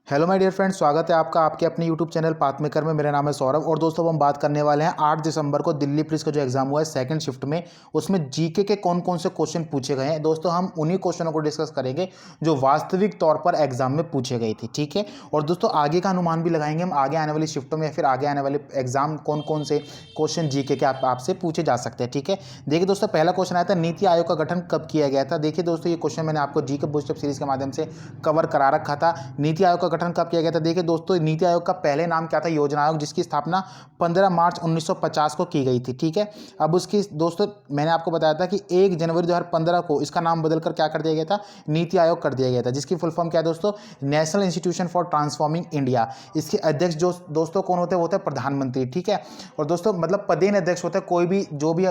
Hello my dear friends, स्वागत है आपका आपके अपने यूट्यूब चैनल पाथ मेकर में। मेरा नाम है सौरभ और दोस्तों हम बात करने वाले हैं 8 दिसंबर को दिल्ली पुलिस का जो एग्जाम हुआ है सेकंड शिफ्ट में, उसमें जीके के कौन कौन से क्वेश्चन पूछे गए हैं। दोस्तों हम उन्हीं क्वेश्चनों को डिस्कस करेंगे जो वास्तविक तौर पर एग्जाम में पूछे गए थे, ठीक है। और दोस्तों आगे का अनुमान भी लगाएंगे हम, आगे आने वाली शिफ्टों में या फिर आगे आने वाले एग्जाम कौन कौन से क्वेश्चन जीके के आपसे पूछे जा सकते हैं, ठीक है। देखिए दोस्तों, पहला क्वेश्चन आया था नीति आयोग का गठन कब किया गया था। देखिए दोस्तों, ये क्वेश्चन मैंने आपको जीके बूस्टअप सीरीज के माध्यम से कवर करा रखा था। नीति आयोग का गठन कब किया गया था। देखिए दोस्तों, नीति आयोग का पहले नाम क्या था, योजना आयोग, जिसकी स्थापना 15 मार्च 1950 को की गई थी, ठीक है। अब उसकी दोस्तों मैंने आपको बताया था कि 1 जनवरी 2015 को इसका नाम बदलकर क्या कर दिया गया था, नीति आयोग कर दिया गया था, जिसकी फुल फॉर्म क्या है दोस्तों, national institution for transforming India. इसके अध्यक्ष जो दोस्तों कौन होते हैं, वो होते हैं प्रधानमंत्री, ठीक है। और दोस्तों मतलब पदेन अध्यक्ष होता है, कोई भी जो भी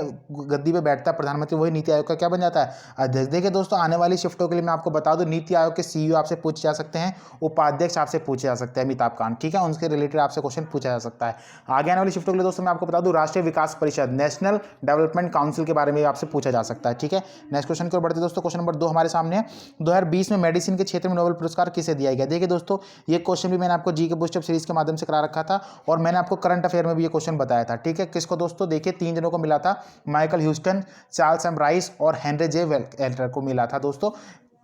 गद्दी पे बैठता है प्रधानमंत्री, वही नीति आयोग का क्या बन जाता है, अध्यक्ष। देखिए दोस्तों, आने वाली शिफ्टों के लिए मैं आपको बता दूं, नीति आयोग के सीईओ आपसे पूछे जा सकते हैं, उपाध्यक्ष आपसे पूछे जा सकते हैं, अमिताभ कांत, ठीक है। उनके रिलेटेड आपसे क्वेश्चन पूछा जा सकता है। आगे आने वाली शिफ्टों के लिए दोस्तों मैं आपको बता दूं, राष्ट्रीय विकास परिषद, नेशनल डेवलपमेंट काउंसिल के बारे में आपसे पूछा जा सकता है, ठीक है। नेक्स्ट क्वेश्चन की ओर बढ़ते दोस्तों, क्वेश्चन नंबर 2 हमारे सामने है। 2020 में मेडिसिन के क्षेत्र में नोबेल पुरस्कार किसे दिया गया। देखिए दोस्तों, ये क्वेश्चन भी मैंने आपको जी के बूस्टअप सीरीज के माध्यम से करा रखा था और मैंने आपको करंट अफेयर में भी ये क्वेश्चन बताया था, ठीक है। किसको दोस्तों, देखिए 3 जनों को मिला था, Michael Houston, Charles M Rice और हेनरी जे वेल्टर को मिला था दोस्तों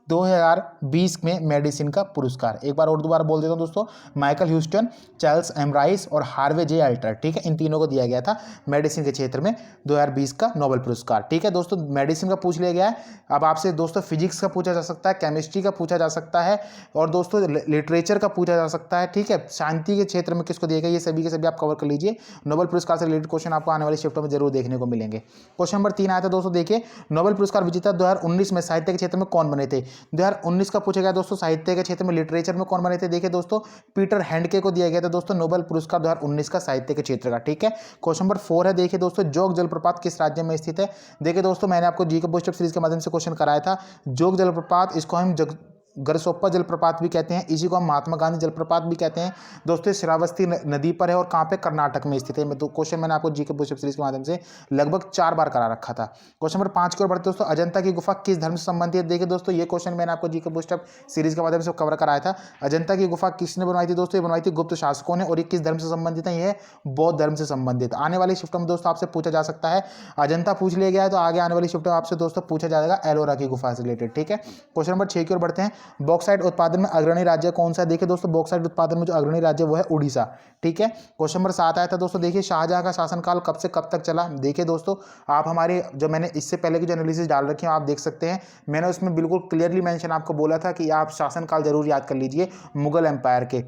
2020 में मेडिसिन का पुरस्कार। एक बार और दोबारा बोल देता हूं दोस्तों, Michael Houston, Charles M Rice और हार्वे जे अल्टर, ठीक है। इन तीनों को दिया गया था मेडिसिन के क्षेत्र में 2020 का नोबेल पुरस्कार, ठीक है। दोस्तों मेडिसिन का पूछ लिया गया है। अब आपसे दोस्तों फिजिक्स का पूछा जा सकता है, केमिस्ट्री का पूछा जा सकता है और दोस्तों लिटरेचर का पूछा जा सकता है, ठीक है। शांति के क्षेत्र में किसको दिया गया, ये सभी के सभी आप कवर कर लीजिए। नोबेल पुरस्कार से रिलेटेड क्वेश्चन आपको आने वाली शिफ्टों में जरूर देखने को मिलेंगे। क्वेश्चन नंबर 3 आया था दोस्तों, देखिए नोबेल पुरस्कार विजेता 2019 में साहित्य के क्षेत्र में कौन बने थे। 2019 का पूछा गया दोस्तों, साहित्य के क्षेत्र में लिटरेचर में कौन बने थे। देखिए दोस्तों, पीटर हैंडके को दिया गया था दोस्तों नोबेल पुरस्कार 2019 का साहित्य के क्षेत्र का, ठीक है। क्वेश्चन नंबर 4 है, देखिए दोस्तों, जोग जलप्रपात किस राज्य में स्थित है। देखिए दोस्तों, मैंने आपको जी के बूस्टअप सीरीज के माध्यम से क्वेश्चन कराया था। जोग जलप्रपात, इसको हम गरसोप्पा जलप्रपात भी कहते हैं, इसी को हम महात्मा गांधी जलप्रपात भी कहते हैं दोस्तों। श्रावस्ती नदी पर है और कहाँ पे, कर्नाटक में स्थित है। मैं तो क्वेश्चन मैंने आपको जीके बूस्टअप सीरीज के माध्यम से लगभग 4 बार करा रखा था। क्वेश्चन नंबर 5 की ओर बढ़ते दोस्तों, अजंता की गुफा किस धर्म से संबंधित है। देखिए दोस्तों, ये क्वेश्चन मैंने आपको जीके बूस्टअप सीरीज के माध्यम से कवर कराया था। अजंता की गुफा किसने बनवाई थी दोस्तों, ये बनवाई थी गुप्त शासकों ने और ये किस धर्म से संबंधित है, ये बौद्ध धर्म से संबंधित। आने वाली शिफ्टों में दोस्तों आपसे पूछा जा सकता है, अजंता पूछ लिया गया है तो आगे आने वाली शिफ्टों में आपसे दोस्तों पूछा जाएगा एलोरा की गुफा से रिलेटेड, ठीक है। क्वेश्चन नंबर 6 की ओर बढ़ते हैं, बॉक्साइट उत्पादन में अग्रणी राज्य कौन सा है। देखिए दोस्तों, बॉक्साइट उत्पादन में जो अग्रणी राज्य वो है उड़ीसा, ठीक है। क्वेश्चन नंबर 7 आया था दोस्तों, देखिए शाहजहां का शासनकाल कब से कब तक चला। देखिए दोस्तों, आप हमारे जो मैंने इससे पहले की जो एनालिसिस डाल रखी है आप देख सकते हैं, मैंने उसमें बिल्कुल क्लियरली मेंशन आपको बोला था कि आप शासनकाल जरूर याद कर लीजिए मुगल एम्पायर के,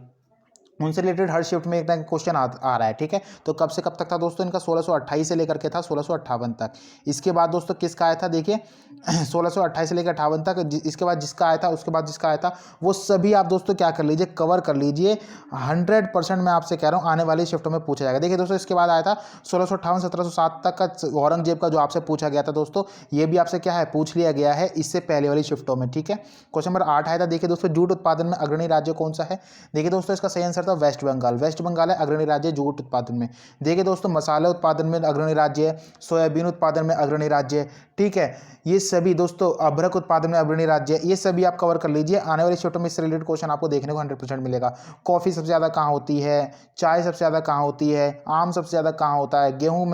उनसे रिलेटेड हर शिफ्ट में एक ना क्वेश्चन आ रहा है, ठीक है। तो कब से कब तक था दोस्तों, इनका 1628 से लेकर के था 1658 तक। इसके बाद दोस्तों किसका आया था, देखिए 1628 से लेकर 58 तक। इसके बाद जिसका आया था, उसके बाद जिसका आया था, वो सभी आप दोस्तों क्या कर लीजिए, कवर कर लीजिए। 100% मैं आपसे कह रहा हूँ आने वाली शिफ्टों में पूछा जाएगा। देखिए दोस्तों, इसके बाद आया था 1658 1707 तक का औरंगजेब का, जो आपसे पूछा गया था दोस्तों, ये भी आपसे क्या है, पूछ लिया गया है इससे पहले वाली शिफ्टों में, ठीक है। क्वेश्चन नंबर 8 आया था, देखिए दोस्तों, जूट उत्पादन में अग्रणी राज्य कौन सा है। देखिए दोस्तों, इसका सही आंसर था वेस्ट बंगाल। वेस्ट बंगाल है अग्रणी राज्य जूट उत्पादन में। देखिए दोस्तों, मसाले उत्पादन में अग्रणी राज्य है, सोयाबीन उत्पादन में अग्रणी राज्य है, ठीक है। ये सभी दोस्तों, अभ्रक उत्पादन में अग्रणी राज्य है, ये सभी आप कवर कर लीजिए। आने वाले शिफ्टों में इससे रिलेटेड क्वेश्चन आपको देखने को 100% मिलेगा। कॉफी सबसे ज्यादा कहाँ होती है, चाय सबसे ज्यादा कहाँ होती है, आम सबसे ज्यादा कहाँ होता है, गेहूं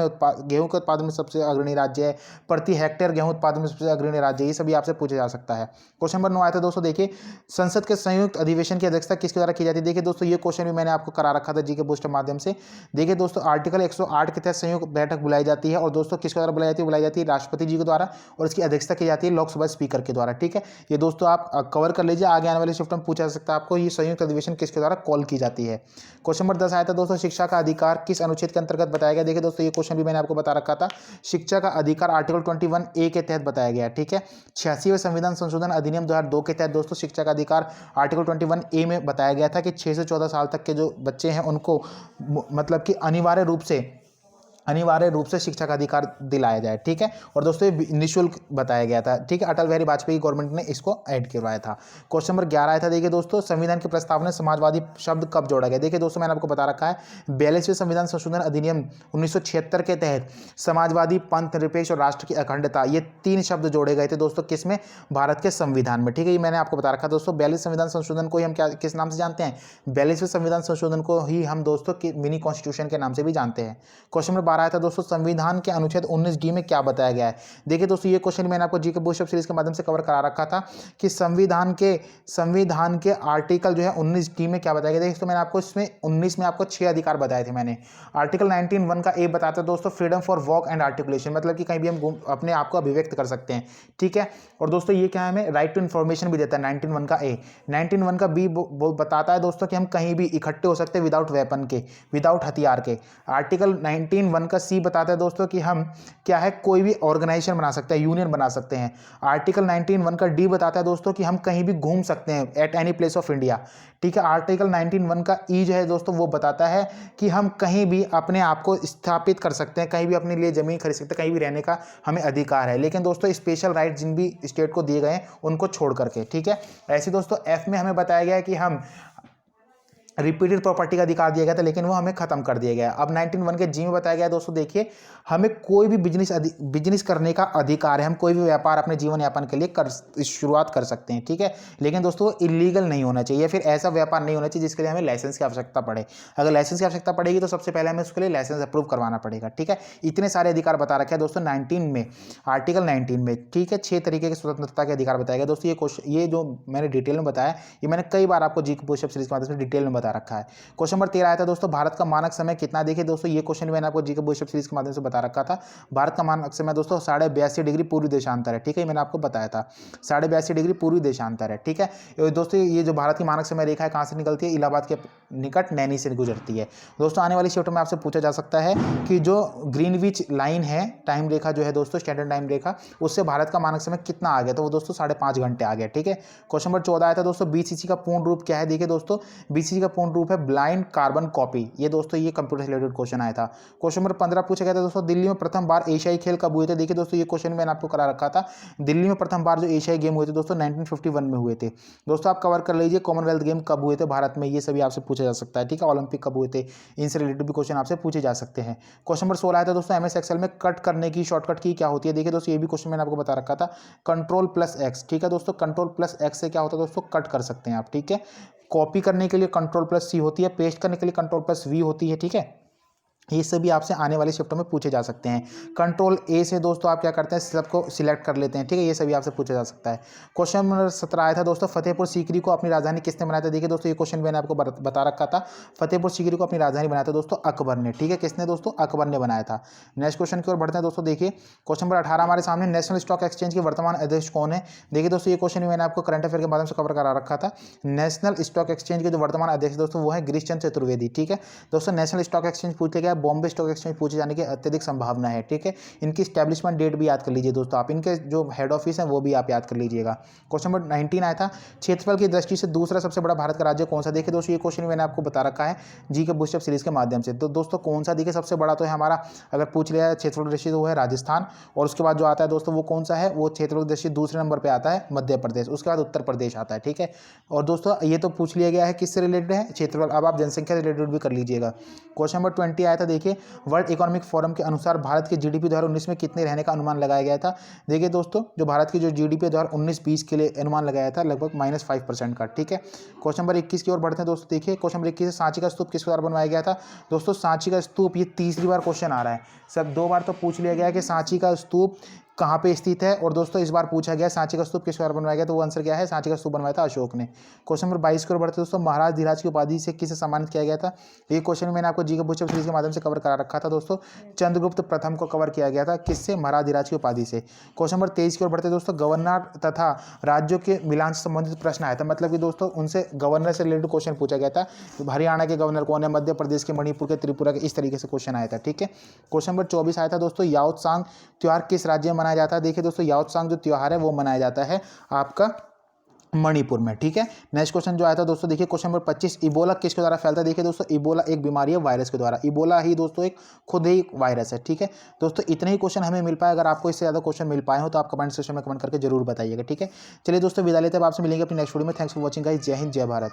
के उत्पादन में सबसे अग्रणी राज्य है, प्रति हेक्टेयर गेहूं उत्पादन में सबसे अग्रणी राज्य है, ये सभी आपसे पूछा जा सकता है। क्वेश्चन नंबर 9 आया था दोस्तों, देखिए संसद के संयुक्त अधिवेशन की अध्यक्षता किसके द्वारा की जाती है। देखिए दोस्तों, ये क्वेश्चन भी मैंने आपको करा रखा था जी के बूस्टर माध्यम से। देखिए दोस्तों, आर्टिकल 108 के तहत संयुक्त बैठक बुलाई जाती है और दोस्तों किसके द्वारा बुलाई जाती है राष्ट्रपति जी के द्वारा, और इसकी अध्यक्षता की जाती है लोकसभा स्पीकर के द्वारा, ठीक है। ये दोस्तों आप कवर कर लीजिए, आगे आने वाले शिफ्ट में पूछा जा सकता है आपको ये संयुक्त अधिवेशन किसके द्वारा कॉल की जाती है। क्वेश्चन नंबर 10 आया था दोस्तों, शिक्षा का अधिकार किस अनुच्छेद के अंतर्गत बताया गया। देखिए दोस्तों, ये क्वेश्चन भी मैंने आपको बता रखा था, शिक्षा का अधिकार आर्टिकल 21A के तहत बताया गया, ठीक है। 86वें संविधान संशोधन अधिनियम 2002 के तहत दोस्तों शिक्षा का अधिकार आर्टिकल 21A में बताया गया था कि 6 से 14 साल तक के जो बच्चे हैं उनको मतलब कि अनिवार्य रूप से अनिवार्य रूप से शिक्षा का अधिकार दिलाया जाए, ठीक है। और दोस्तों ये निःशुल्क बताया गया था, ठीक है। अटल बिहारी वाजपेयी गवर्नमेंट ने इसको ऐड करवाया था। क्वेश्चन नंबर 11 आया था, देखिए दोस्तों, संविधान के प्रस्ताव में समाजवादी शब्द कब जोड़ा गया। देखिए दोस्तों, मैंने आपको बता रखा है 42वें संविधान संशोधन अधिनियम 1976 के तहत समाजवादी, पंथ निरपेक्ष और राष्ट्र की अखंडता, ये 3 शब्द जोड़े गए थे दोस्तों, किसमें, भारत के संविधान में, ठीक है। ये मैंने आपको बता रखा दोस्तों। 42 संविधान संशोधन को ही हम क्या किस नाम से जानते हैं, 42वें संविधान संशोधन को ही हम दोस्तों मिनी कॉन्स्टिट्यूशन के नाम से भी जानते हैं। क्वेश्चन नंबर 12 आया था दोस्तों, संविधान के अनुच्छेद 19D में क्या बताया गया है। देखिए दोस्तों, ये क्वेश्चन मैंने आपको जीके बुकशॉप सीरीज के माध्यम से कवर करा रखा था कि संविधान के आर्टिकल जो है 19D में क्या बताया गया। देखिए तो मैंने आपको इसमें 19 में आपको 6 अधिकार बताए थे मैंने। आर्टिकल 19(1) का ए बताता है दोस्तों, freedom for walk and articulation, मतलब कि कहीं भी हम अपने आप को अभिव्यक्त कर सकते हैं, ठीक है। और दोस्तों ये क्या है, हमें राइट टू इन्फॉर्मेशन भी देता है 19(1) का ए। 19(1) का बी बताता है दोस्तों कि हम कहीं भी इकट्ठे हो सकते हैं विदाउट वेपन के, विदाउट हथियार के। आर्टिकल 19(1) का सी बताता है दोस्तों कि हम क्या है, कोई भी ऑर्गेनाइजेशन बना सकते हैं, यूनियन बना सकते हैं। आर्टिकल 19(1) का डी बताता है दोस्तों कि हम कहीं भी घूम सकते हैं at any place of India, ठीक है। आर्टिकल 19(1) का ई जो है दोस्तों, वो बताता है कि हम कहीं भी अपने आप को स्थापित कर सकते हैं, कहीं भी अपने लिए जमीन खरीद सकते हैं, कहीं भी रहने का हमें अधिकार है, लेकिन दोस्तों स्पेशल राइट जिन भी स्टेट को दिए गए हैं उनको छोड़ करके, ठीक है। ऐसे दोस्तों एफ में हमें बताया गया है कि हम रिपीटेड प्रॉपर्टी का अधिकार दिया गया था, लेकिन वो हमें खत्म कर दिया गया। अब 19(1) के जी में बताया गया है दोस्तों, देखिए हमें कोई भी बिजनेस करने का अधिकार है, हम कोई भी व्यापार अपने जीवन यापन के लिए शुरुआत कर सकते हैं, ठीक है। लेकिन दोस्तों इलीगल नहीं होना चाहिए, फिर ऐसा व्यापार नहीं होना चाहिए जिसके लिए हमें लाइसेंस की आवश्यकता पड़े। अगर लाइसेंस की आवश्यकता पड़ेगी तो सबसे पहले हमें उसके लिए लाइसेंस अप्रूव करवाना पड़ेगा, ठीक है। इतने सारे अधिकार बता रखे हैं दोस्तों 19 में, आर्टिकल 19 में, ठीक है। 6 तरीके के स्वतंत्रता के अधिकार बताया गया दोस्तों। ये क्वेश्चन, ये जो मैंने डिटेल में बताया, ये मैंने कई बार आपको जीके पुशअप सीरीज के माध्यम से डिटेल में बता रखा है। क्वेश्चन नंबर 13 आया था दोस्तों, भारत का मानक समय कितना। देखिए दोस्तों, ये क्वेश्चन मैंने आपको जीके पुशअप सीरीज के माध्यम से बता रखा था। भारत का मानक समय दोस्तों 82.5 डिग्री पूर्वी देशांतर है, ठीक है। मैंने आपको बताया था 82.5 डिग्री पूर्वी देशांतर है, ठीक है। दोस्तों ये जो भारत की मानक समय रेखा है कहाँ से निकलती है, इलाहाबाद के निकट नैनी से गुजरती है। दोस्तों आने वाली शिफ्ट में आपसे पूछा जा सकता है कि जो ग्रीनविच लाइन है, टाइम रेखा जो है दोस्तों, स्टैंडर्ड टाइम रेखा, उससे भारत का मानक समय कितना आ गया, तो वो दोस्तों 5.5 घंटे आ गया, ठीक है। क्वेश्चन नंबर 14 आया था दोस्तों, बीसीसी का पूर्ण रूप क्या है। देखिए दोस्तों, बीसीसी का पूर्ण रूप है ब्लाइंड कार्बन कॉपी। ये दोस्तों ये कंप्यूटर से रिलेटेड क्वेश्चन आया था। क्वेश्चन नंबर 15 पूछा गया था दोस्तों, दिल्ली में प्रथम बार एशियाई खेल कब हुए थे। देखिए दोस्तों, ये क्वेश्चन मैंने आपको करा रखा था। दिल्ली में प्रथम बार जो एशियाई गेम हुए थे दोस्तों 1951 में हुए थे। दोस्तों आप कवर कर लीजिए कॉमनवेल्थ गेम कब हुए थे भारत में, ये सभी आपसे पूछा जा सकता है, ठीक है। ओलंपिक कब हुए थे, इनसे रिलेटेड भी क्वेश्चन आपसे पूछे जा सकते हैं। क्वेश्चन नंबर 16 आया था दोस्तों, एमएस एक्सेल में कट करने की शॉर्टकट की क्या होती है। देखिए दोस्तों, ये भी क्वेश्चन मैंने आपको बता रखा था, Ctrl+X, ठीक है दोस्तों। Ctrl+X से क्या होता है दोस्तों, कट कर सकते हैं आप, ठीक है। कॉपी करने के लिए Ctrl+C होती है, पेस्ट करने के लिए Ctrl+V होती है, ठीक है। ये सभी आपसे आने वाले शिफ्टों में पूछे जा सकते हैं। कंट्रोल ए से दोस्तों आप क्या करते हैं, सबको सिलेक्ट कर लेते हैं, ठीक है। ये सभी आपसे पूछा जा सकता है। क्वेश्चन नंबर 17 आया था दोस्तों, फतेहपुर सीकरी को अपनी राजधानी किसने बनाया था। देखिए दोस्तों, ये क्वेश्चन मैंने आपको बता रखा था। फतेहपुर सीकरी को अपनी राजधानी बनाया था दोस्तों अकबर ने, ठीक है। किसने दोस्तों, अकबर ने बनाया था। नेक्स्ट क्वेश्चन की ओर बढ़ते हैं दोस्तों। देखिए क्वेश्चन नंबर 18 हमारे सामने, नेशनल स्टॉक एक्सचेंज के वर्तमान अध्यक्ष कौन है। देखिए दोस्तों, ये क्वेश्चन मैंने आपको करंट अफेयर के माध्यम से कवर करा रखा था। नेशनल स्टॉक एक्सचेंज के जो वर्तमान अध्यक्ष दोस्तों वो है गिरीश चंद्र चतुर्वेदी, ठीक है। दोस्तों नेशनल स्टॉक एक्सचेंज पूछ लिया गया, बॉम्बे स्टॉक एक्सचेंज पूछे जाने की अत्यधिक संभावना है, ठीक है। इनकी स्टैब्लिशमेंट डेट भी याद कर लीजिए दोस्तों आप, इनके जो हेड ऑफिस है वो भी आप याद कर लीजिएगा। क्वेश्चन नंबर 19 आया था, क्षेत्रफल की दृष्टि से दूसरा सबसे बड़ा भारत का राज्य कौन सा। देखिए दोस्तों, ये क्वेश्चन मैंने आपको बता रखा है जी के बुस्टअप सीरीज के माध्यम से। तो दोस्तों कौन सा देखिए सबसे बड़ा तो है हमारा, अगर पूछ लिया है क्षेत्रफल की दृष्टि से वो है राजस्थान, और उसके बाद जो आता है दोस्तों वो कौन सा है, वो क्षेत्रफल की दृष्टि दूसरे नंबर पर आता है मध्य प्रदेश, उसके बाद उत्तर प्रदेश आता है, ठीक है। और दोस्तों ये तो पूछ लिया गया है किससे रिलेटेड है, क्षेत्रफल। अब आप जनसंख्या से रिलेटेड भी कर लीजिएगा। क्वेश्चन नंबर 20 आया था, देखिए वर्ल्ड इकोनॉमिक फोरम के अनुसार भारत के जीडीपी 2019 में कितने रहने का अनुमान लगाया गया था। देखिए दोस्तों, जो भारत की जो जीडीपी 2019-20 के लिए अनुमान लगाया था लगभग -5% का, ठीक है। क्वेश्चन नंबर 21 की ओर बढ़ते हैं दोस्तों। देखिए क्वेश्चन नंबर 21 से, सांची का स्तूप किस द्वारा बनवाया गया था। दोस्तों सांची का स्तूप, ये तीसरी बार क्वेश्चन आ रहा है, सब 2 बार तो पूछ लिया गया है कि सांची का स्तूप कहाँ पे स्थित है, और दोस्तों इस बार पूछा गया सांची का स्तूप किस द्वारा बनवाया गया, तो वो आंसर क्या है, सांची का स्तूप बनवाया था अशोक ने। क्वेश्चन नंबर 22 की ओर बढ़ते दोस्तों, महाराज धीराज की उपाधि से किसे सम्मानित किया गया था। ये क्वेश्चन मैंने आपको जी के बुस्टअप सीरीज के माध्यम से कवर करा रखा था दोस्तों, चंद्रगुप्त प्रथम को कवर किया गया था, किससे, महाराज धीराज की उपाधि से। क्वेश्चन नंबर 23 की ओर बढ़ते दोस्तों, गवर्नर तथा राज्यों के मिलान से संबंधित प्रश्न आया था, मतलब कि दोस्तों उनसे गवर्नर से रिलेटेड क्वेश्चन पूछा गया था, हरियाणा के गवर्नर कौन है, मध्य प्रदेश के, मणिपुर के, त्रिपुरा के, इस तरीके से क्वेश्चन आया था, ठीक है। क्वेश्चन नंबर 24 आया था दोस्तों, याओत्सांग त्योहार किस राज्य में मनाया जाता है। देखिए दोस्तों, याओत्सांग जो त्योहार है वो मनाया जाता है आपका मणिपुर में, ठीक है। नेक्स्ट क्वेश्चन जो आया था दोस्तों, देखिए क्वेश्चन नंबर 25, इबोला किसके द्वारा फैलता है। देखिए दोस्तों, इबोला एक बीमारी है वायरस के द्वारा, इबोला ही दोस्तों एक खुद ही वायरस है, ठीक है। दोस्तों इतने ही क्वेश्चन हमें मिल पाए, अगर आपको इससे ज़्यादा क्वेश्चन मिल पाए हो तो आप कमेंट सेक्शन में कमेंट करके जरूर बताइएगा, ठीक है। चलिए दोस्तों, विदा लेते हैं, आपसे मिलेंगे अपनी नेक्स्ट वीडियो में। थैंक्स फॉर वॉचिंग गाइस, जय हिंद, जय भारत।